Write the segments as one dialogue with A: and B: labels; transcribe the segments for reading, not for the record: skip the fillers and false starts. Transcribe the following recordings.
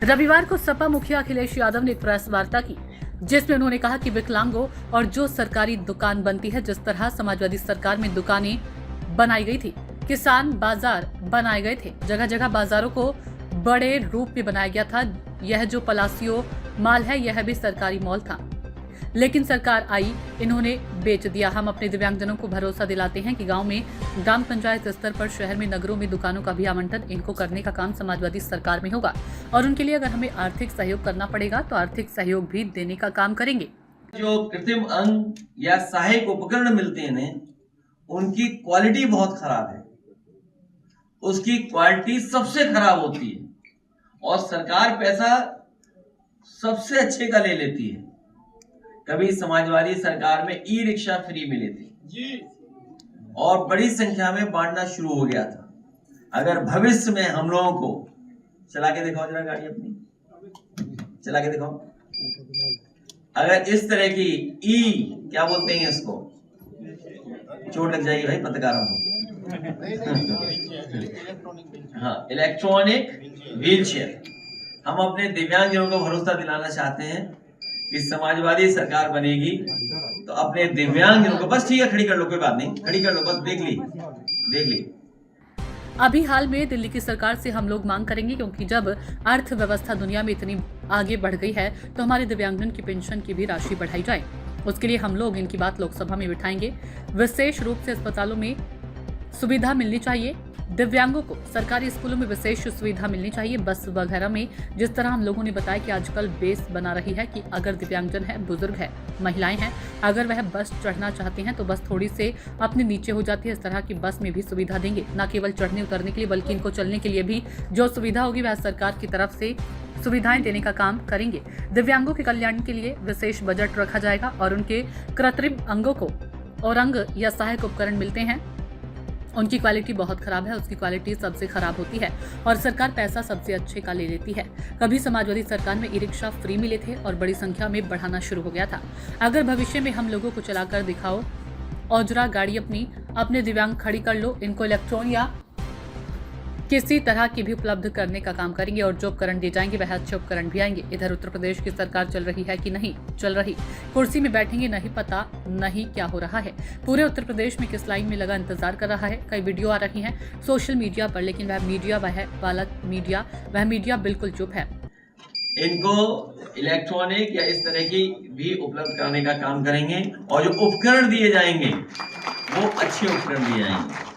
A: रविवार को सपा मुखिया अखिलेश यादव ने एक प्रेस वार्ता की, जिसमें उन्होंने कहा कि विकलांगों और जो सरकारी दुकान बनती है, जिस तरह समाजवादी सरकार में दुकानें बनाई गई थी, किसान बाजार बनाए गए थे, जगह जगह बाजारों को बड़े रूप में बनाया गया था। यह जो पलासियो मॉल है, यह भी सरकारी मॉल था, लेकिन सरकार आई, इन्होंने बेच दिया। हम अपने दिव्यांगजनों को भरोसा दिलाते हैं कि गांव में, ग्राम पंचायत स्तर पर, शहर में, नगरों में दुकानों का भी आवंटन इनको करने का काम समाजवादी सरकार में होगा और उनके लिए अगर हमें आर्थिक सहयोग करना पड़ेगा तो आर्थिक सहयोग भी देने का काम करेंगे।
B: जो कृत्रिम अंग या सहायक उपकरण मिलते हैं उनकी क्वालिटी बहुत खराब है, उसकी क्वालिटी सबसे खराब होती है और सरकार पैसा सबसे अच्छे का ले लेती है। कभी समाजवादी सरकार में ई रिक्शा फ्री मिले थे और बड़ी संख्या में बांटना शुरू हो गया था। अगर भविष्य में हम लोगों को चला के दिखाओ, जरा गाड़ी अपनी चला के दिखाओ, अगर इस तरह की क्या बोलते हैं इसको, चोट लग जाएगी भाई पत्रकारों को, हाँ, इलेक्ट्रॉनिक व्हील चेयर, हम अपने दिव्यांगजनों को भरोसा दिलाना चाहते हैं कि समाजवादी सरकार बनेगी तो अपने दिव्यांगजनों को, बस ठीक है खड़ी कर लो, कोई बात नहीं, खड़ी कर लो, बस देख ली।
A: अभी हाल में दिल्ली की सरकार से हम लोग मांग करेंगे, क्योंकि जब अर्थव्यवस्था दुनिया में इतनी आगे बढ़ गई है तो हमारे दिव्यांगजन की पेंशन की भी राशि बढ़ाई जाए। उसके लिए हम लोग इनकी बात लोकसभा में बिठाएंगे। विशेष रूप से अस्पतालों में सुविधा मिलनी चाहिए, दिव्यांगों को सरकारी स्कूलों में विशेष सुविधा मिलनी चाहिए, बस वगैरह में। जिस तरह हम लोगों ने बताया कि आजकल बेस बना रही है कि अगर दिव्यांगजन है, बुजुर्ग है, महिलाएं हैं, अगर वह बस चढ़ना चाहते हैं तो बस थोड़ी से अपने नीचे हो जाती है। इस तरह की बस में भी सुविधा देंगे, न केवल चढ़ने उतरने के लिए बल्कि इनको चलने के लिए भी जो सुविधा होगी वह सरकार की तरफ से सुविधाएं देने का काम करेंगे। दिव्यांगों के कल्याण के लिए विशेष बजट रखा जाएगा और उनके कृत्रिम अंगों को और अंग या सहायक उपकरण मिलते हैं, उनकी क्वालिटी बहुत खराब है, उसकी क्वालिटी सबसे खराब होती है और सरकार पैसा सबसे अच्छे का ले लेती है। कभी समाजवादी सरकार में ई रिक्शा फ्री मिले थे और बड़ी संख्या में बढ़ाना शुरू हो गया था। अगर भविष्य में हम लोगों को चलाकर दिखाओ, औजरा गाड़ी अपने दिव्यांग खड़ी कर लो, इनको इलेक्ट्रॉन या किसी तरह की भी उपलब्ध करने का काम करेंगे और जो उपकरण दिए जाएंगे वह अच्छे उपकरण भी आएंगे। इधर उत्तर प्रदेश की सरकार चल रही है कि नहीं चल रही, कुर्सी में बैठेंगे नहीं, पता नहीं क्या हो रहा है। पूरे उत्तर प्रदेश में किस लाइन में लगा इंतजार कर रहा है। कई वीडियो आ रही हैं सोशल मीडिया पर, लेकिन वह मीडिया बिल्कुल चुप है।
B: इनको इलेक्ट्रॉनिक या इस तरह की भी उपलब्ध कराने का काम करेंगे और जो उपकरण दिए जाएंगे वो अच्छे उपकरण दिए जाएंगे।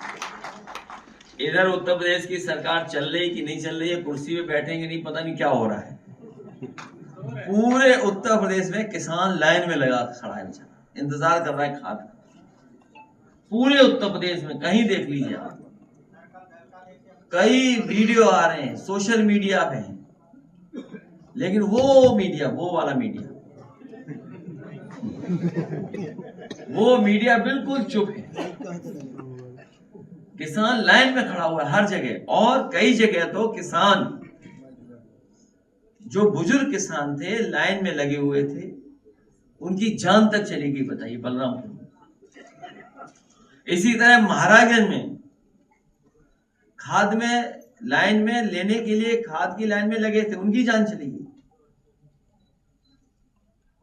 B: इधर उत्तर प्रदेश की सरकार चल रही कि नहीं चल रही है, कुर्सी पे बैठेंगे नहीं, पता नहीं क्या हो रहा है। पूरे उत्तर प्रदेश में किसान लाइन में लगा खड़ा है, बेचारा इंतजार कर रहा है खाद का। पूरे उत्तर प्रदेश में कहीं देख लीजिए आप, कई वीडियो आ रहे हैं सोशल मीडिया पे हैं, लेकिन वो वाला मीडिया बिल्कुल चुप है। किसान लाइन में खड़ा हुआ है हर जगह, और कई जगह तो किसान, जो बुजुर्ग किसान थे लाइन में लगे हुए थे, उनकी जान तक चली गई, बताइए बलरामपुर। इसी तरह महाराजगंज में खाद में लाइन में लेने के लिए, खाद की लाइन में लगे थे, उनकी जान चली गई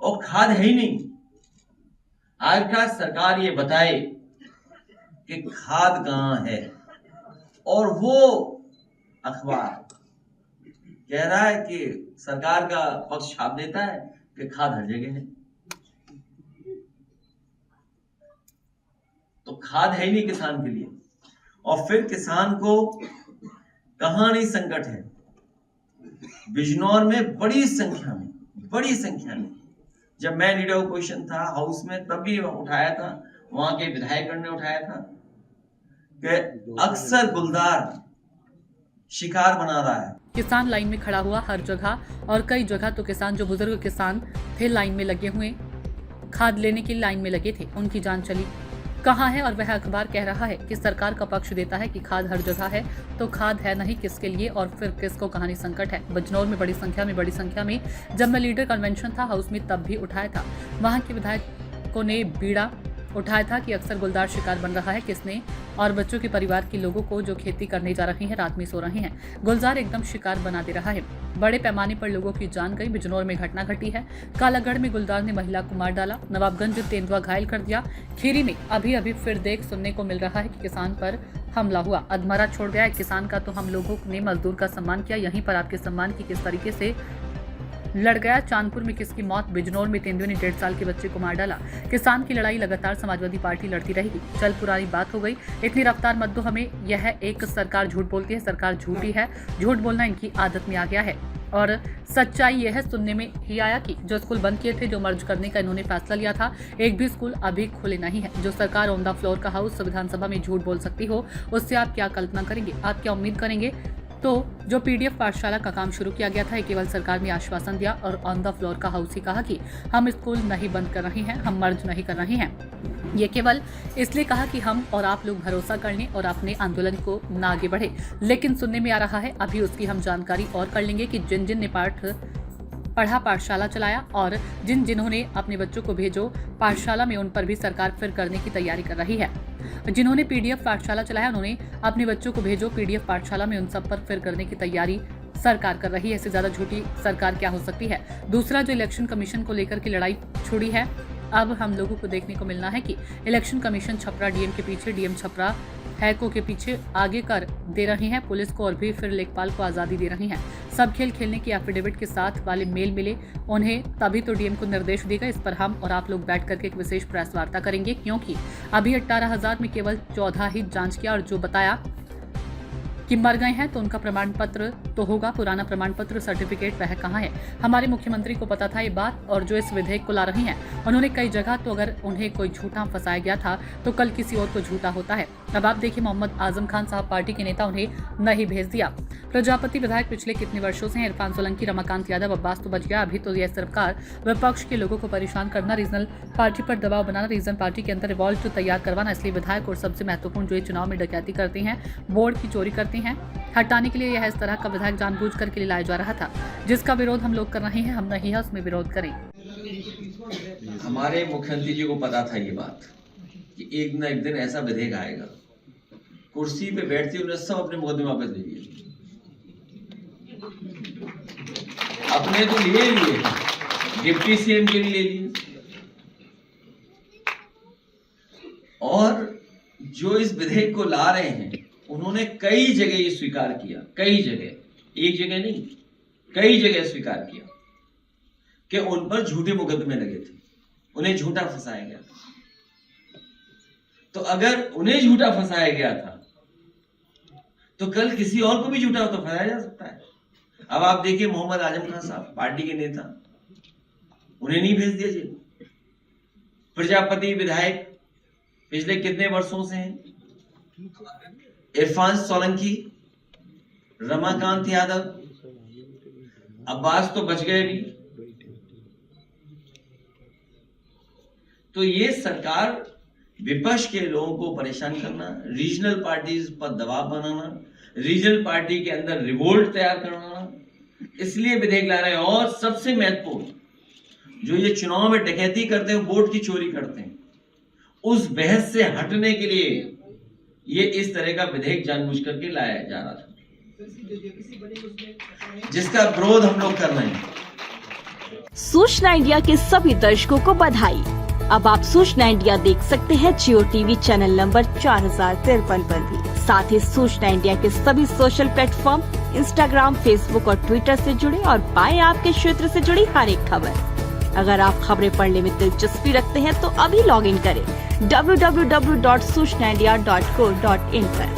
B: और खाद है ही नहीं। आज का सरकार ये बताए कि खाद कहां है, और वो अखबार कह रहा है कि सरकार का पक्ष छाप देता है कि खाद हर जगह है। तो खाद है ही नहीं किसान के लिए, और फिर किसान को कहां नहीं संकट है। बिजनौर में बड़ी संख्या में जब मैं लीडर ऑपोजिशन था हाउस में, तब भी उठाया था, वहां के विधायकगण ने उठाया था कि अक्सर गुलदार शिकार बना रहा है।
A: किसान लाइन में खड़ा हुआ हर जगह, और कई जगह तो किसान, जो बुजुर्ग किसान थे, लाइन में लगे हुए, खाद लेने की लाइन में लगे थे, उनकी जान चली कहाँ है। और वह अखबार कह रहा है कि सरकार का पक्ष देता है कि खाद हर जगह है, तो खाद है नहीं किसके लिए और फिर किसको कहानी संकट है। बिजनौर में बड़ी संख्या में जब मैं लीडर कन्वेंशन था हाउस में, तब भी उठाया था। वहां के विधायकों ने बीड़ा उठाया था कि अक्सर गुलदार शिकार बन रहा है किसने और बच्चों के परिवार के लोगों को जो खेती करने जा रहे हैं रात में सो रहे हैं। गुलजार एकदम शिकार बना दे रहा है। बड़े पैमाने पर लोगों की जान गई। बिजनौर में घटना घटी है। कालागढ़ में गुलदार ने महिला को मार डाला। नवाबगंज तेंदुआ घायल कर दिया। खीरी में अभी फिर देख सुनने को मिल रहा है कि किसान पर हमला हुआ। अधमरा छोड़ गया। किसान का तो हम लोगों ने मजदूर का सम्मान किया, यहीं पर आपके सम्मान की किस तरीके से लड़ गया। चांदपुर में किसकी मौत। बिजनौर में तेंदुए ने 1.5 साल के बच्चे को मार डाला। किसान की लड़ाई लगातार समाजवादी पार्टी लड़ती रहेगी। चल पुरानी बात हो गई, इतनी रफ्तार मत दो हमें। यह एक सरकार झूठ बोलती है, सरकार झूठी है। झूठ बोलना इनकी आदत में आ गया है और सच्चाई यह है सुनने में ही आया कि जो स्कूल बंद किए थे, जो मर्ज करने का इन्होंने फैसला लिया था, एक भी स्कूल अभी खुले नहीं है। जो सरकार ऑन द फ्लोर का हाउस विधानसभा में झूठ बोल सकती हो, उससे आप क्या कल्पना करेंगे, आप क्या उम्मीद करेंगे। तो जो पीडीएफ पाठशाला का काम शुरू किया गया था, ये केवल सरकार ने आश्वासन दिया और ऑन द फ्लोर का हाउस ही कहा कि हम स्कूल नहीं बंद कर रहे हैं, हम मर्ज नहीं कर रहे हैं। ये केवल इसलिए कहा कि हम और आप लोग भरोसा कर लें और अपने आंदोलन को न आगे बढ़े। लेकिन सुनने में आ रहा है, अभी उसकी हम जानकारी और कर लेंगे कि जिन ने पढ़ा पाठशाला चलाया और जिन्होंने अपने बच्चों को भेजो पाठशाला में, उन पर भी सरकार फिर करने की तैयारी कर रही है। जिन्होंने पीडीएफ पाठशाला चलाया, उन्होंने अपने बच्चों को भेजो पीडीएफ पाठशाला में, उन सब पर फिर करने की तैयारी सरकार कर रही है। इससे ज्यादा झूठी सरकार क्या हो सकती है। दूसरा, जो इलेक्शन कमीशन को लेकर के लड़ाई छुड़ी है, अब हम लोगों को देखने को मिलना है कि इलेक्शन कमीशन छपरा डीएम के पीछे, डीएम छपरा हैको के पीछे आगे कर दे रहे हैं पुलिस को और भी फिर लेखपाल को आज़ादी दे रही हैं। सब खेल खेलने की एफिडेविट के साथ वाले मेल मिले उन्हें, तभी तो डीएम को निर्देश देगा। इस पर हम और आप लोग बैठ करके एक विशेष प्रेस वार्ता करेंगे, क्योंकि अभी 18,000 में केवल 14 ही जांच किया और जो बताया कि मर गए हैं तो उनका प्रमाण पत्र तो होगा, पुराना प्रमाण पत्र सर्टिफिकेट वह कहाँ है। हमारे मुख्यमंत्री को पता था ये बात, और जो इस विधेयक को ला रही हैं उन्होंने कई जगह तो अगर उन्हें कोई झूठा फंसाया गया था तो कल किसी और को झूठा होता है। अब आप देखिए, मोहम्मद आजम खान साहब पार्टी के नेता उन्हें नहीं भेज दिया। प्रजापति विधायक पिछले कितने वर्षों से हैं। इरफान सोलंकी, रमाकांत यादव, अब्बास तो बच गया। अभी तो यह सरकार विपक्ष के लोगों को परेशान करना, रीजनल पार्टी पर दबाव बनाना, रीजनल पार्टी के अंदर रिवॉल्ट तैयार करवाना। इसलिए विधायक और सबसे महत्वपूर्ण जो ये चुनाव में डकैती करते हैं, बोर्ड की चोरी करते हैं, हटाने के लिए यह इस तरह का विधायक जानबूझ करके लाया जा रहा था, जिसका विरोध हम लोग कर रहे हैं। हम नहीं है उसमें विरोध करें।
B: हमारे मुख्यमंत्री जी को पता था ये बात कि एक न एक दिन ऐसा विधेयक आएगा। कुर्सी पे बैठते उन्होंने सब अपने मुकदमे वापस ले लिए। अपने तो लिए डिप्टी सीएम के लिए ले लिए, और जो इस विधेयक को ला रहे हैं उन्होंने कई जगह ये स्वीकार किया, कई जगह, एक जगह नहीं, कई जगह स्वीकार किया कि उन पर झूठे मुकदमे लगे थे, उन्हें झूठा फंसाया गया था। तो अगर उन्हें झूठा फंसाया गया था तो कल किसी और को भी झूठा तो फंसाया जा सकता है। अब आप देखिए, मोहम्मद आजम खान साहब पार्टी के नेता, उन्हें नहीं भेज दिया जेल। प्रजापति विधायक पिछले कितने वर्षों से हैं। इरफान सोलंकी, रमाकांत यादव, अब्बास तो बच गए भी। तो ये सरकार विपक्ष के लोगों को परेशान करना, रीजनल पार्टीज पर दबाव बनाना, रीजनल पार्टी के अंदर रिवोल्ट तैयार करवाना, इसलिए विधेयक ला रहे हैं। और सबसे महत्वपूर्ण, जो ये चुनाव में डकैती करते हैं, वोट की चोरी करते हैं, उस बहस से हटने के लिए ये इस तरह का विधेयक जानबूझ करके लाया जा रहा था, जिसका विरोध हम लोग कर रहे हैं।
C: सूचना इंडिया के सभी दर्शकों को बधाई। अब आप सूचना इंडिया देख सकते हैं जियो टीवी चैनल नंबर 4053 पर भी। साथ ही सूचना इंडिया के सभी सोशल प्लेटफॉर्म इंस्टाग्राम, फेसबुक और ट्विटर से जुड़े और पाएं आपके क्षेत्र से जुड़ी हर एक खबर। अगर आप खबरें पढ़ने में दिलचस्पी रखते हैं तो अभी लॉग इन करें www.सूचनाindia.co.in पर।